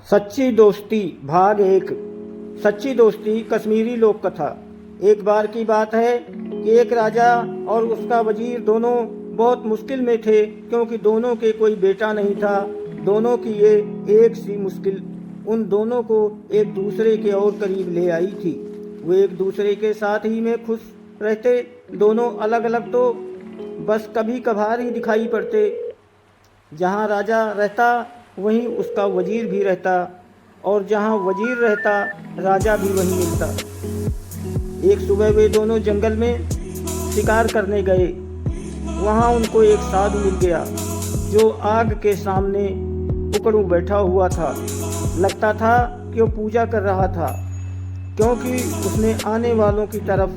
सच्ची दोस्ती भाग 1। सच्ची दोस्ती कश्मीरी लोक कथा। एक बार की बात है कि एक राजा और उसका वजीर दोनों बहुत मुश्किल में थे, क्योंकि दोनों के कोई बेटा नहीं था। दोनों की ये एक सी मुश्किल उन दोनों को एक दूसरे के और करीब ले आई थी। वे एक दूसरे के साथ ही में खुश रहते। दोनों अलग अलग तो बस कभी कभार ही दिखाई पड़ते। जहाँ राजा रहता वहीं उसका वजीर भी रहता, और जहाँ वजीर रहता राजा भी वहीं मिलता। एक सुबह वे दोनों जंगल में शिकार करने गए। वहाँ उनको एक साधु मिल गया जो आग के सामने उकड़ू बैठा हुआ था। लगता था कि वो पूजा कर रहा था, क्योंकि उसने आने वालों की तरफ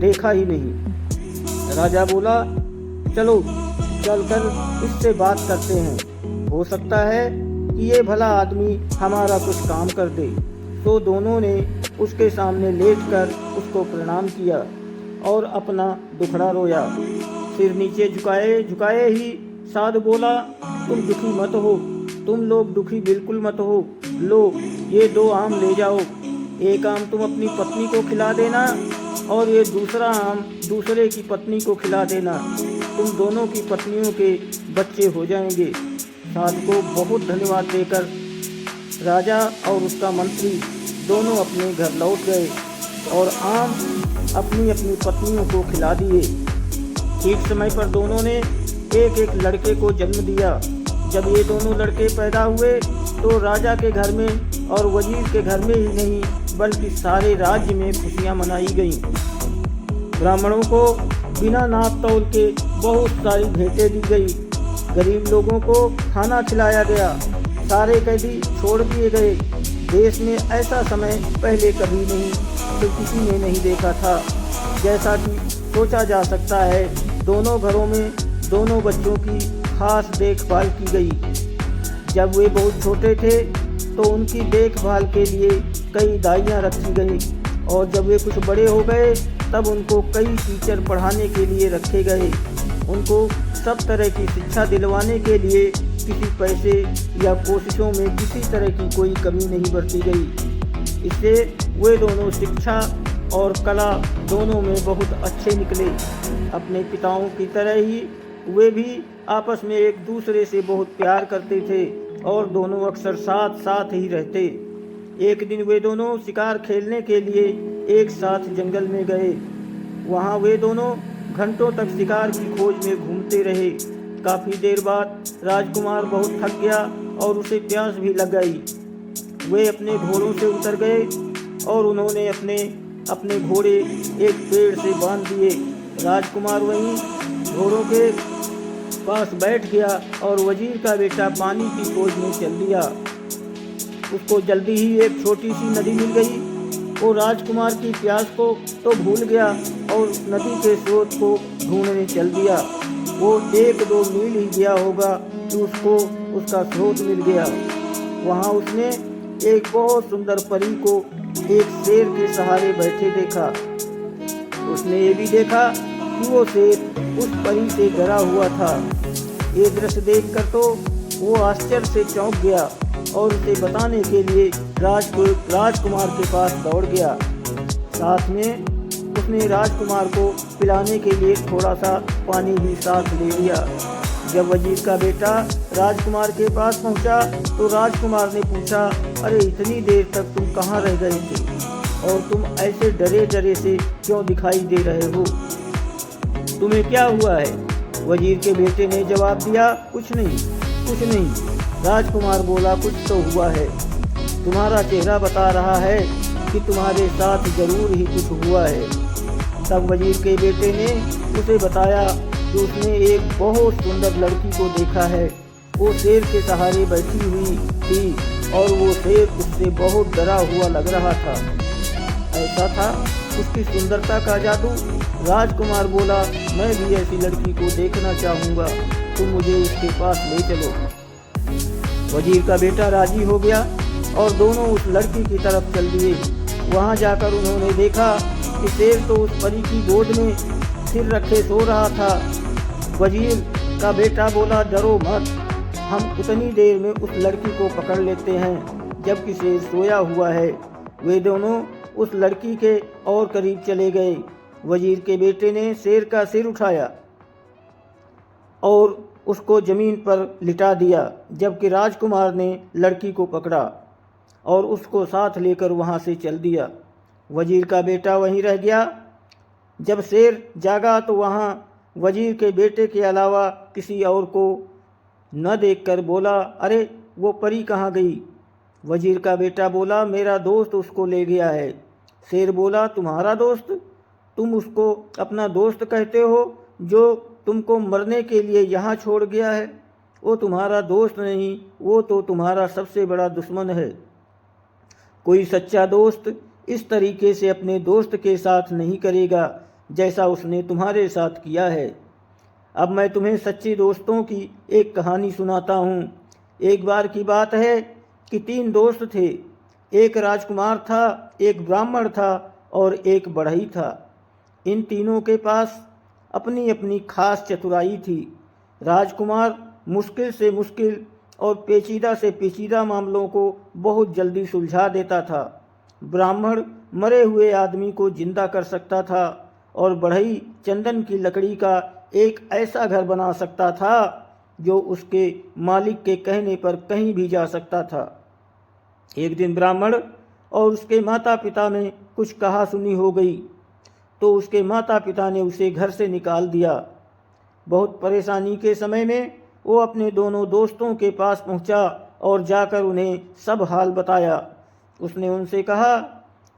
देखा ही नहीं। राजा बोला, चलो चलकर इससे बात करते हैं, हो सकता है कि ये भला आदमी हमारा कुछ काम कर दे। तो दोनों ने उसके सामने लेटकर उसको प्रणाम किया और अपना दुखड़ा रोया। सिर नीचे झुकाए झुकाए ही साधु बोला, तुम दुखी मत हो, तुम लोग दुखी बिल्कुल मत हो। लो ये 2 आम ले जाओ। एक आम तुम अपनी पत्नी को खिला देना और ये दूसरा आम दूसरे की पत्नी को खिला देना। तुम दोनों की पत्नियों के बच्चे हो जाएंगे। साधु को बहुत धन्यवाद देकर राजा और उसका मंत्री दोनों अपने घर लौट गए और आम अपनी अपनी पत्नियों को खिला दिए। ठीक समय पर दोनों ने एक एक लड़के को जन्म दिया। जब ये दोनों लड़के पैदा हुए तो राजा के घर में और वजीर के घर में ही नहीं, बल्कि सारे राज्य में खुशियां मनाई गईं। ब्राह्मणों को बिना नाप तौल के बहुत सारी भेंटें दी गई। गरीब लोगों को खाना खिलाया गया। सारे कैदी छोड़ दिए गए। देश में ऐसा समय पहले कभी नहीं तो किसी ने नहीं देखा था। जैसा कि सोचा जा सकता है, दोनों घरों में दोनों बच्चों की खास देखभाल की गई। जब वे बहुत छोटे थे तो उनकी देखभाल के लिए कई दाइयाँ रखी गई, और जब वे कुछ बड़े हो गए तब उनको कई टीचर पढ़ाने के लिए रखे गए। उनको सब तरह की शिक्षा दिलवाने के लिए किसी पैसे या कोशिशों में किसी तरह की कोई कमी नहीं बरती गई। इससे वे दोनों शिक्षा और कला दोनों में बहुत अच्छे निकले। अपने पिताओं की तरह ही वे भी आपस में एक दूसरे से बहुत प्यार करते थे और दोनों अक्सर साथ साथ ही रहते। एक दिन वे दोनों शिकार खेलने के लिए एक साथ जंगल में गए। वहाँ वे दोनों घंटों तक शिकार की खोज में घूमते रहे। काफ़ी देर बाद राजकुमार बहुत थक गया और उसे प्यास भी लग गई। वे अपने घोड़ों से उतर गए और उन्होंने अपने घोड़े एक पेड़ से बांध दिए। राजकुमार वहीं घोड़ों के पास बैठ गया और वजीर का बेटा पानी की खोज में चल दिया। उसको जल्दी ही एक छोटी सी नदी मिल गई। वो राजकुमार की प्यास को तो भूल गया और नदी के स्रोत को ढूंढने चल दिया। वो 1-2 मील ही गया होगा कि उसको उसका स्रोत मिल गया। वहाँ उसने एक बहुत सुंदर परी को एक शेर के सहारे बैठे देखा। उसने ये भी देखा कि वो शेर उस परी से डरा हुआ था। ये दृश्य देखकर तो वो आश्चर्य से चौंक गया और उसे बताने के लिए राजकुमार के पास दौड़ गया। साथ में उसने राजकुमार को पिलाने के लिए थोड़ा सा पानी भी साथ ले लिया। जब वजीर का बेटा राजकुमार के पास पहुंचा तो राजकुमार ने पूछा, अरे इतनी देर तक तुम कहाँ रह गए थे और तुम ऐसे डरे डरे से क्यों दिखाई दे रहे हो? तुम्हें क्या हुआ है? वजीर के बेटे ने जवाब दिया, कुछ नहीं। राजकुमार बोला, कुछ तो हुआ है। तुम्हारा चेहरा बता रहा है कि तुम्हारे साथ जरूर ही कुछ हुआ है। तब वजीर के बेटे ने उसे बताया कि उसने एक बहुत सुंदर लड़की को देखा है। वो शेर के सहारे बैठी हुई थी और वो शेर उससे बहुत डरा हुआ लग रहा था। ऐसा था उसकी सुंदरता का जादू। राजकुमार बोला, मैं भी ऐसी लड़की को देखना चाहूँगा, तुम मुझे उसके पास ले चलो। वजीर का बेटा राजी हो गया और दोनों उस लड़की की तरफ चल दिए। वहाँ जाकर उन्होंने देखा कि शेर तो उस परी की गोद में सिर रखे सो रहा था। वजीर का बेटा बोला, डरो मत, हम उतनी देर में उस लड़की को पकड़ लेते हैं। जबकि शेर सोया हुआ है। वे दोनों उस लड़की के और करीब चले गए। वजीर के बेटे ने शेर का सिर उठाया और उसको जमीन पर लिटा दिया, जबकि राजकुमार ने लड़की को पकड़ा और उसको साथ लेकर वहाँ से चल दिया। वजीर का बेटा वहीं रह गया। जब शेर जागा तो वहाँ वजीर के बेटे के अलावा किसी और को न देखकर बोला, अरे वो परी कहाँ गई? वजीर का बेटा बोला, मेरा दोस्त उसको ले गया है। शेर बोला, तुम्हारा दोस्त? तुम उसको अपना दोस्त कहते हो जो तुमको मरने के लिए यहाँ छोड़ गया है? वो तुम्हारा दोस्त नहीं, वो तो तुम्हारा सबसे बड़ा दुश्मन है। कोई सच्चा दोस्त इस तरीके से अपने दोस्त के साथ नहीं करेगा जैसा उसने तुम्हारे साथ किया है। अब मैं तुम्हें सच्चे दोस्तों की एक कहानी सुनाता हूँ। एक बार की बात है कि 3 दोस्त थे। एक राजकुमार था, एक ब्राह्मण था और एक बढ़ई था। इन तीनों के पास अपनी अपनी खास चतुराई थी। राजकुमार मुश्किल से मुश्किल और पेचीदा से पेचीदा मामलों को बहुत जल्दी सुलझा देता था। ब्राह्मण मरे हुए आदमी को जिंदा कर सकता था और बढ़ई चंदन की लकड़ी का एक ऐसा घर बना सकता था जो उसके मालिक के कहने पर कहीं भी जा सकता था। एक दिन ब्राह्मण और उसके माता पिता में कुछ कहा सुनी हो गई तो उसके माता पिता ने उसे घर से निकाल दिया। बहुत परेशानी के समय में वो अपने दोनों दोस्तों के पास पहुंचा और जाकर उन्हें सब हाल बताया। उसने उनसे कहा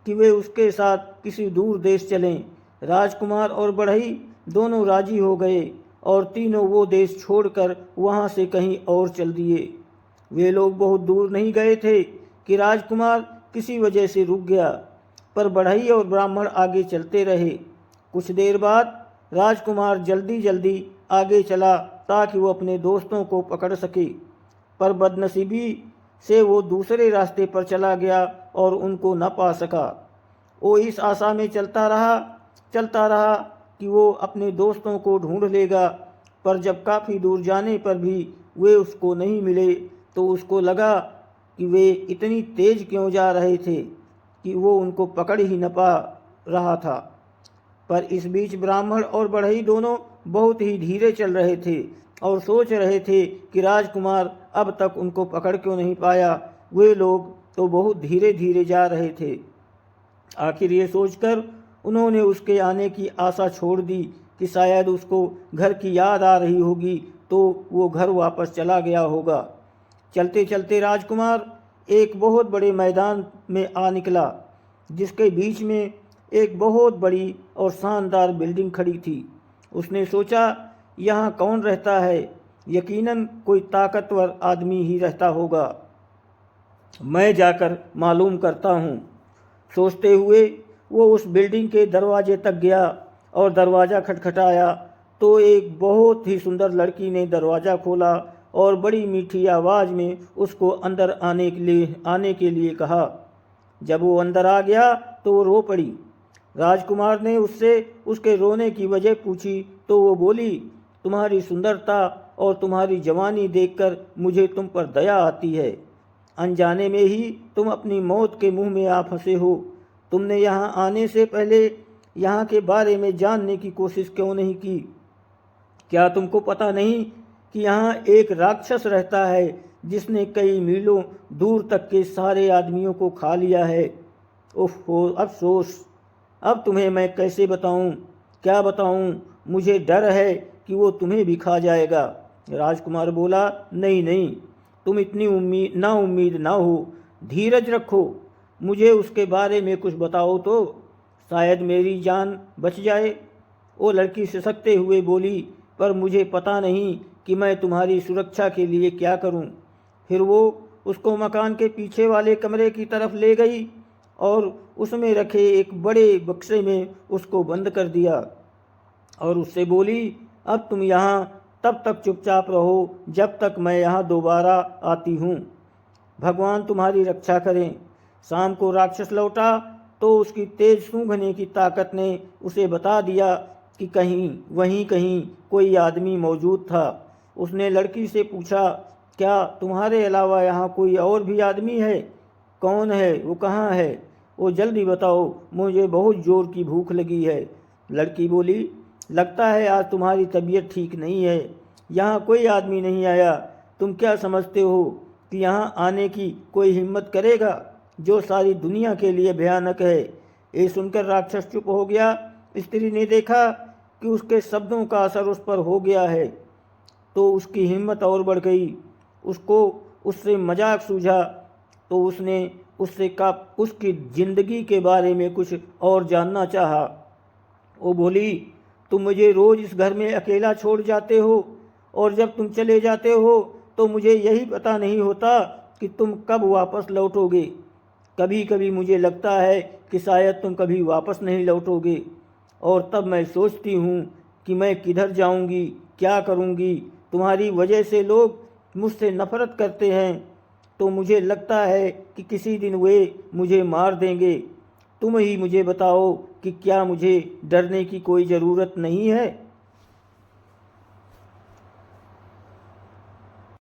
कि वे उसके साथ किसी दूर देश चलें। राजकुमार और बढ़ई दोनों राजी हो गए और तीनों वो देश छोड़कर वहाँ से कहीं और चल दिए। वे लोग बहुत दूर नहीं गए थे कि राजकुमार किसी वजह से रुक गया, पर बढ़ई और ब्राह्मण आगे चलते रहे। कुछ देर बाद राजकुमार जल्दी जल्दी आगे चला ताकि वो अपने दोस्तों को पकड़ सके, पर बदनसीबी से वो दूसरे रास्ते पर चला गया और उनको न पा सका। वो इस आशा में चलता रहा कि वो अपने दोस्तों को ढूंढ लेगा, पर जब काफ़ी दूर जाने पर भी वे उसको नहीं मिले तो उसको लगा कि वे इतनी तेज़ क्यों जा रहे थे कि वो उनको पकड़ ही न पा रहा था। पर इस बीच ब्राह्मण और बढ़ई दोनों बहुत ही धीरे चल रहे थे और सोच रहे थे कि राजकुमार अब तक उनको पकड़ क्यों नहीं पाया। वे लोग तो बहुत धीरे धीरे जा रहे थे। आखिर ये सोचकर उन्होंने उसके आने की आशा छोड़ दी कि शायद उसको घर की याद आ रही होगी तो वो घर वापस चला गया होगा। चलते चलते राजकुमार एक बहुत बड़े मैदान में आ निकला, जिसके बीच में एक बहुत बड़ी और शानदार बिल्डिंग खड़ी थी। उसने सोचा, यहाँ कौन रहता है? यकीनन कोई ताकतवर आदमी ही रहता होगा। मैं जाकर मालूम करता हूँ। सोचते हुए वो उस बिल्डिंग के दरवाजे तक गया और दरवाज़ा खटखटाया तो एक बहुत ही सुंदर लड़की ने दरवाज़ा खोला और बड़ी मीठी आवाज़ में उसको अंदर आने के लिए कहा। जब वो अंदर आ गया तो वो रो पड़ी। राजकुमार ने उससे उसके रोने की वजह पूछी तो वो बोली, तुम्हारी सुंदरता और तुम्हारी जवानी देखकर मुझे तुम पर दया आती है। अनजाने में ही तुम अपनी मौत के मुंह में आ फंसे हो। तुमने यहाँ आने से पहले यहाँ के बारे में जानने की कोशिश क्यों नहीं की? क्या तुमको पता नहीं कि यहाँ एक राक्षस रहता है जिसने कई मीलों दूर तक के सारे आदमियों को खा लिया है? ओहो अफसोस! अब तुम्हें मैं कैसे बताऊं? क्या बताऊं? मुझे डर है कि वो तुम्हें भी खा जाएगा। राजकुमार बोला, नहीं, तुम इतनी नाउम्मीद ना हो। धीरज रखो, मुझे उसके बारे में कुछ बताओ तो शायद मेरी जान बच जाए। वो लड़की सिसकते हुए बोली, पर मुझे पता नहीं कि मैं तुम्हारी सुरक्षा के लिए क्या करूं। फिर वो उसको मकान के पीछे वाले कमरे की तरफ ले गई और उसमें रखे एक बड़े बक्से में उसको बंद कर दिया और उससे बोली, अब तुम यहाँ तब तक चुपचाप रहो जब तक मैं यहाँ दोबारा आती हूँ। भगवान तुम्हारी रक्षा करें। शाम को राक्षस लौटा तो उसकी तेज सूंघने की ताकत ने उसे बता दिया कि वहीं कहीं कोई आदमी मौजूद था। उसने लड़की से पूछा, क्या तुम्हारे अलावा यहाँ कोई और भी आदमी है? कौन है, वो कहाँ है, वो जल्दी बताओ, मुझे बहुत ज़ोर की भूख लगी है। लड़की बोली, लगता है आज तुम्हारी तबीयत ठीक नहीं है, यहाँ कोई आदमी नहीं आया। तुम क्या समझते हो कि यहाँ आने की कोई हिम्मत करेगा, जो सारी दुनिया के लिए भयानक है। ये सुनकर राक्षस चुप हो गया। स्त्री ने देखा कि उसके शब्दों का असर उस पर हो गया है, तो उसकी हिम्मत और बढ़ गई। उसको उससे मजाक सूझा, तो उसने उससे उसकी ज़िंदगी के बारे में कुछ और जानना चाहा। वो बोली, तुम मुझे रोज़ इस घर में अकेला छोड़ जाते हो, और जब तुम चले जाते हो तो मुझे यही पता नहीं होता कि तुम कब वापस लौटोगे। कभी कभी मुझे लगता है कि शायद तुम कभी वापस नहीं लौटोगे, और तब मैं सोचती हूँ कि मैं किधर जाऊँगी, क्या करूँगी। तुम्हारी वजह से लोग मुझसे नफ़रत करते हैं, तो मुझे लगता है कि किसी दिन वे मुझे मार देंगे। तुम ही मुझे बताओ कि क्या मुझे डरने की कोई ज़रूरत नहीं है।